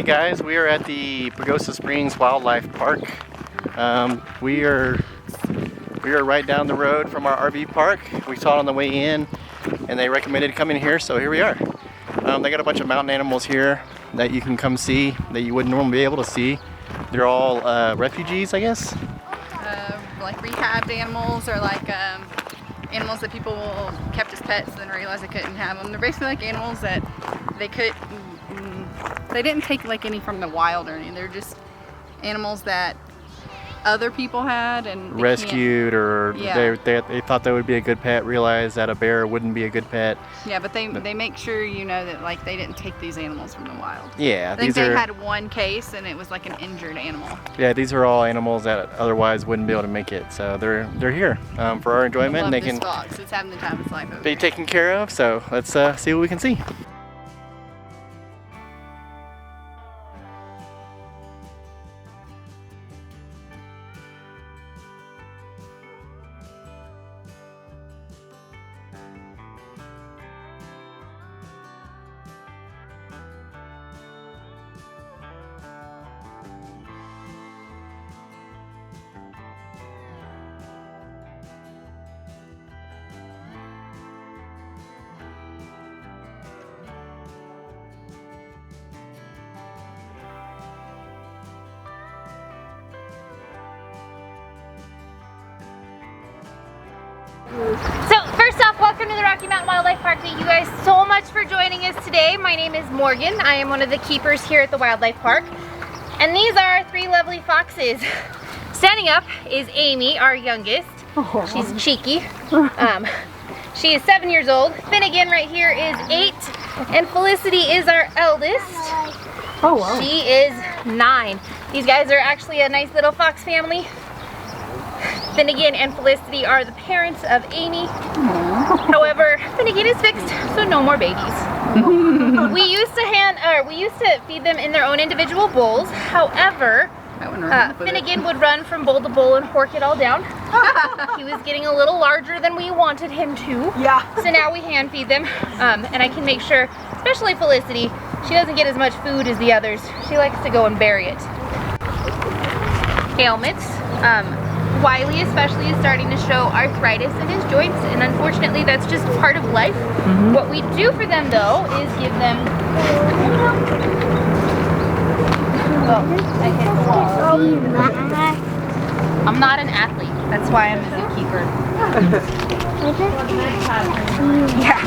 Hey guys, we are at the Pagosa Springs Wildlife Park. We are right down the road from our RV park. We saw it on the way in and they recommended coming here, so here we are. They got a bunch of mountain animals here that you can come see that you wouldn't normally be able to see. They're all refugees, I guess. Like rehabbed animals, or like animals that people kept as pets and then realized they couldn't have them. They're basically like animals that they didn't take like any from the wild or anything. They're just animals that other people had and rescued, or they thought that would be a good pet, realized that a bear wouldn't be a good pet. Yeah, but they make sure you know that like they didn't take these animals from the wild. Yeah, I think they had one case and it was like an injured animal. Yeah, these are all animals that otherwise wouldn't be able to make it, so they're here for our enjoyment. I love they this can fox. It's having the time of its life over be here. taken care of. So let's see what we can see. So first off, welcome to the Rocky Mountain Wildlife Park. Thank you guys so much for joining us today. My name is Morgan. I am one of the keepers here at the Wildlife Park. And these are our three lovely foxes. Standing up is Amy, our youngest. She's cheeky. She is 7 years old. Finnegan right here is 8. And Felicity is our eldest. Oh, wow. She is 9. These guys are actually a nice little fox family. Finnegan and Felicity are the parents of Amy. However, Finnegan is fixed, so no more babies. we used to feed them in their own individual bowls. However, Finnegan would run from bowl to bowl and hork it all down. He was getting a little larger than we wanted him to. Yeah. So now we hand feed them, and I can make sure, especially Felicity, she doesn't get as much food as the others. She likes to go and bury it. Ailments. Wiley especially is starting to show arthritis in his joints, and unfortunately that's just part of life. What we do for them though is give them I hit the wall. I'm not an athlete, that's why I'm a zookeeper. Yeah.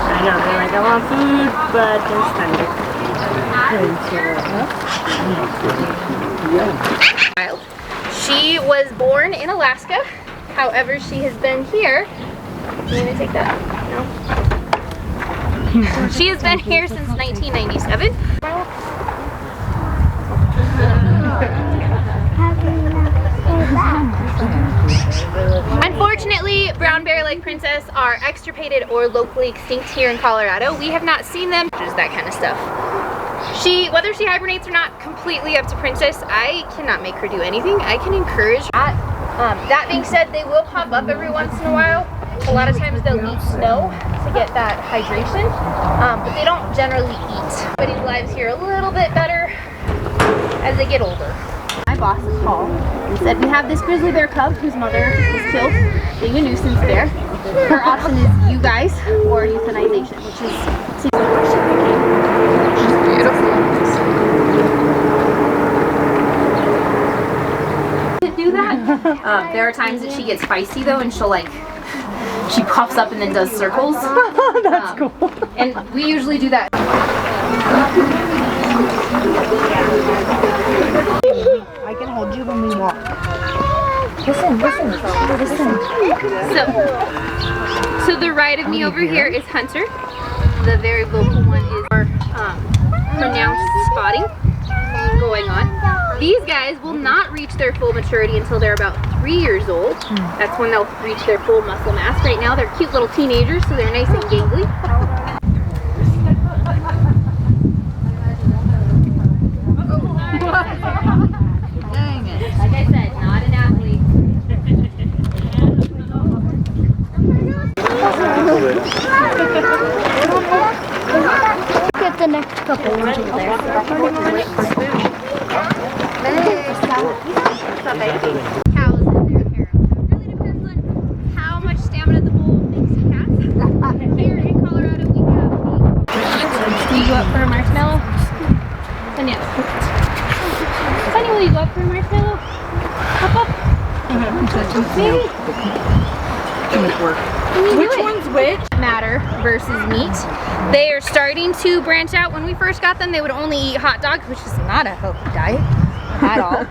I know, they're like, I want food, but just thunder. She was born in Alaska, however she has been here. You want to take that? No? She has been here since 1997. Unfortunately, brown bear like Princess are extirpated or locally extinct here in Colorado. We have not seen them, just that kind of stuff. Whether she hibernates or not, completely up to Princess. I cannot make her do anything. I can encourage that. That being said, they will pop up every once in a while. A lot of times they'll eat snow to get that hydration, but they don't generally eat. Everybody's lives here a little bit better as they get older. My boss is Paul and said we have this grizzly bear cub whose mother was killed being a nuisance bear. Her option is you guys or euthanization, which is beautiful. To do that, there are times that she gets feisty though, and she puffs up and then does circles. That's cool. And we usually do that. I can hold you when we walk. Listen. So the right of me over here is Hunter. The very vocal one is our pronounced spotting going on. These guys will not reach their full maturity until they're about 3 years old. That's when they'll reach their full muscle mass. Right now they're cute little teenagers, so they're nice and gangly. Dang it. Like I said, not an athlete. Get the next couple ones over there. Cows in their hair. It really depends on how much stamina the bull thinks he has. Here in Colorado, we have the... Will you go up for a marshmallow? And yes. Sunny, will you go up for a marshmallow? Up, up. Maybe. Too much work. Which one's which? Matter versus meat. They are starting to branch out. When we first got them, they would only eat hot dogs, which is not a healthy diet at all.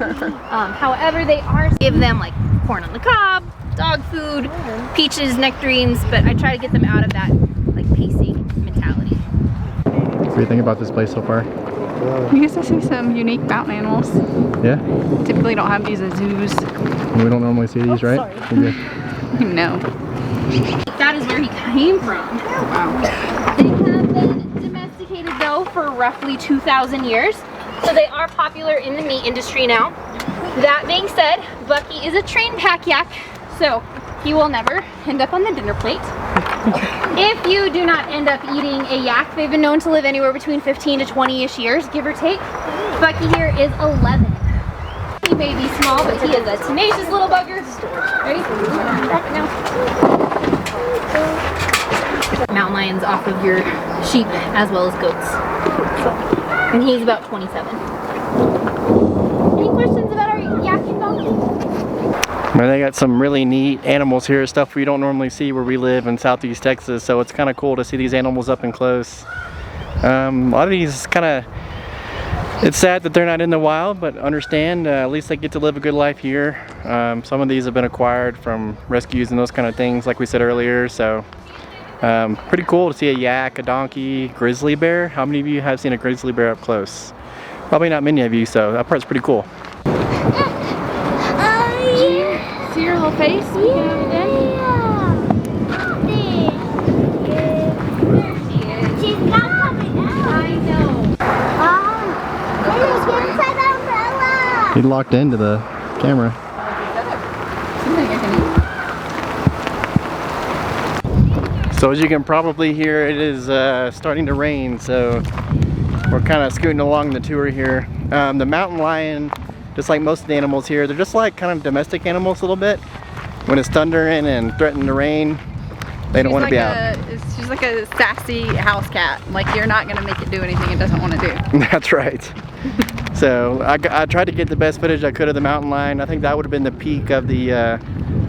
However, they are give them like corn on the cob, dog food, peaches, nectarines, but I try to get them out of that like pacing mentality. What do you think about this place so far? You get to see some unique mountain animals. Yeah? Typically don't have these at zoos. We don't normally see these, right? No. That is where he came from. Wow. They have been domesticated though for roughly 2,000 years. So they are popular in the meat industry now. That being said, Bucky is a trained pack yak, so he will never end up on the dinner plate. If you do not end up eating a yak, they've been known to live anywhere between 15 to 20-ish years, give or take. Bucky here is 11. He may be small, but he is a tenacious little bugger. Ready? Drop it now. Mountain lions off of your sheep as well as goats. And he's about 27. Any questions about our yak and donkey? Man, they got some really neat animals here, stuff we don't normally see where we live in southeast Texas, so it's kind of cool to see these animals up and close. A lot of these it's sad that they're not in the wild, but understand, at least they get to live a good life here. Some of these have been acquired from rescues and those kind of things, like we said earlier, so pretty cool to see a yak, a donkey, grizzly bear. How many of you have seen a grizzly bear up close? Probably not many of you, so that part's pretty cool. See your little face? She's not coming out. I know. Inside the umbrella. He locked into the camera. So as you can probably hear, it is starting to rain, so we're kind of scooting along the tour here. The mountain lion, just like most of the animals here, they're just like kind of domestic animals a little bit. When it's thundering and threatening to rain, they don't want to be out. She's like a sassy house cat. Like, you're not going to make it do anything it doesn't want to do. That's right. So I tried to get the best footage I could of the mountain lion. I think that would have been the peak of the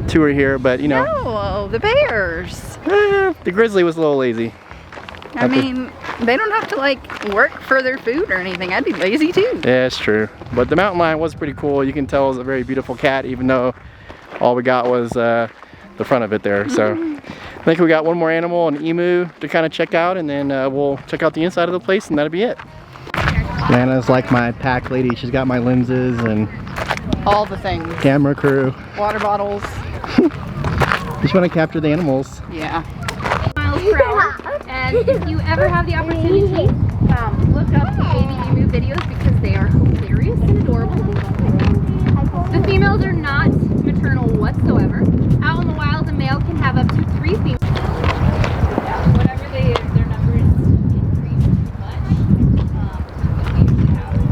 tour here, but you know. No, the bears. The grizzly was a little lazy. I mean, they don't have to like work for their food or anything. I'd be lazy too. Yeah, it's true. But the mountain lion was pretty cool. You can tell it was a very beautiful cat, even though all we got was the front of it there. So I think we got one more animal, an emu, to kind of check out, and then we'll check out the inside of the place, and that'll be it. Lana's like my pack lady. She's got my lenses and All the things. camera crew. Water bottles. Just want to capture the animals. Yeah. Miles per hour. And if you ever have the opportunity, look up the baby emu videos because they are hilarious and adorable. The females are not maternal whatsoever. Out in the wild, a male can have up to 3 females. Whatever their numbers increase too much, we usually have.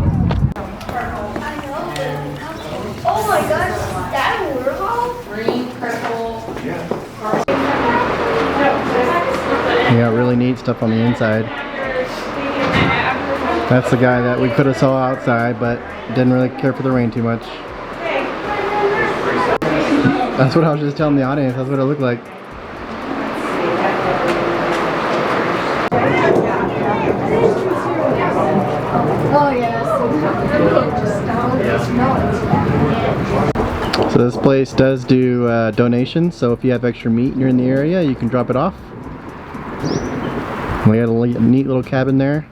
Oh my gosh, is that a waterfall? Green, purple. You got really neat stuff on the inside. That's the guy that we could have saw outside, but didn't really care for the rain too much. That's what I was just telling the audience. That's what it looked like. Oh yes. So this place does do donations, so if you have extra meat and you're in the area, you can drop it off. We got a neat little cabin there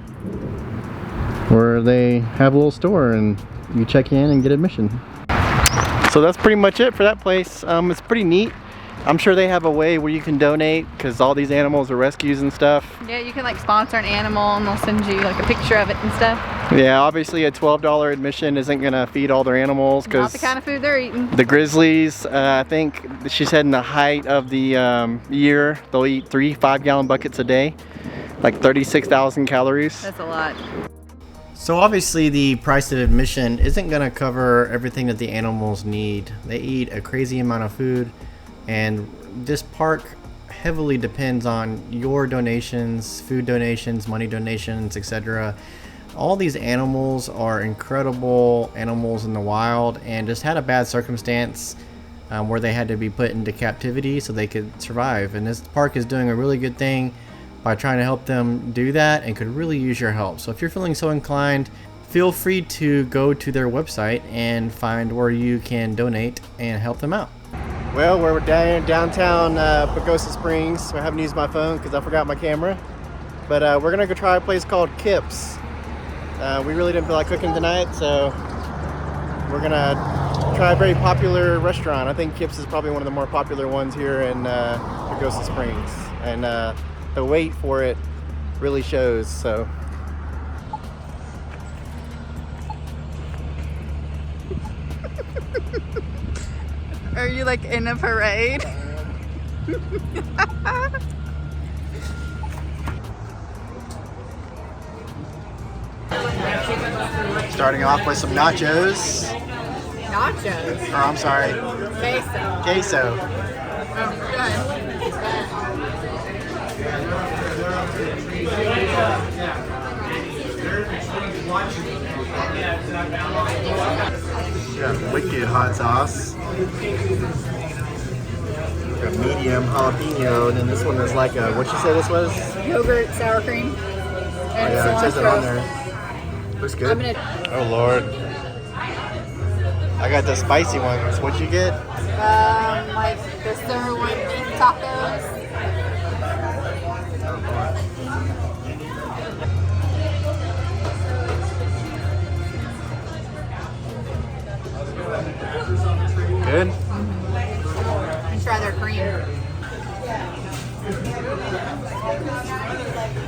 where they have a little store and you check in and get admission. So that's pretty much it for that place. It's pretty neat. I'm sure they have a way where you can donate because all these animals are rescues and stuff. Yeah, you can like sponsor an animal and they'll send you like a picture of it and stuff. Yeah, obviously a $12 admission isn't gonna feed all their animals Not because the kind of food they're eating. the grizzlies, I think she said in the height of the year, they'll eat 3 5-gallon buckets a day, like 36,000 calories. That's a lot. So obviously the price of admission isn't gonna cover everything that the animals need. They eat a crazy amount of food, and this park heavily depends on your donations, food donations, money donations, etc. All these animals are incredible animals in the wild and just had a bad circumstance where they had to be put into captivity so they could survive. And this park is doing a really good thing by trying to help them do that and could really use your help. So if you're feeling so inclined, feel free to go to their website and find where you can donate and help them out. Well, we're downtown Pagosa Springs. I haven't used my phone because I forgot my camera. But we're gonna go try a place called Kip's. We really didn't feel like cooking tonight, so we're gonna try a very popular restaurant. I think Kip's is probably one of the more popular ones here in Pagosa Springs. And the wait for it really shows, so. Are you like in a parade? Starting off with some nachos. Nachos. Or I'm sorry, Queso. queso. Got wicked hot sauce. Got medium jalapeno, and then this one is like a, what'd you say this was? Yogurt, sour cream. Oh yeah, it says it on there. Looks good. Oh Lord. I got the spicy ones. What'd you get? Like the sirloin beef tacos. Good? And try their cream.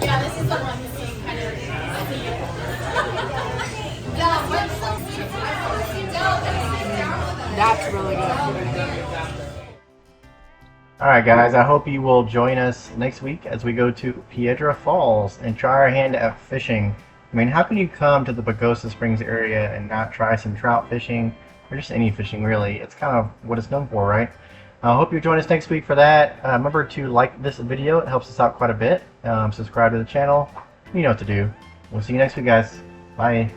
Yeah, this is the one kind of. That's really good. Alright guys, I hope you will join us next week as we go to Piedra Falls and try our hand at fishing. I mean, how can you come to the Pagosa Springs area and not try some trout fishing, or just any fishing really? It's kind of what it's known for, right? I hope you join us next week for that. Remember to like this video, it helps us out quite a bit. Subscribe to the channel, you know what to do. We'll see you next week guys. Bye.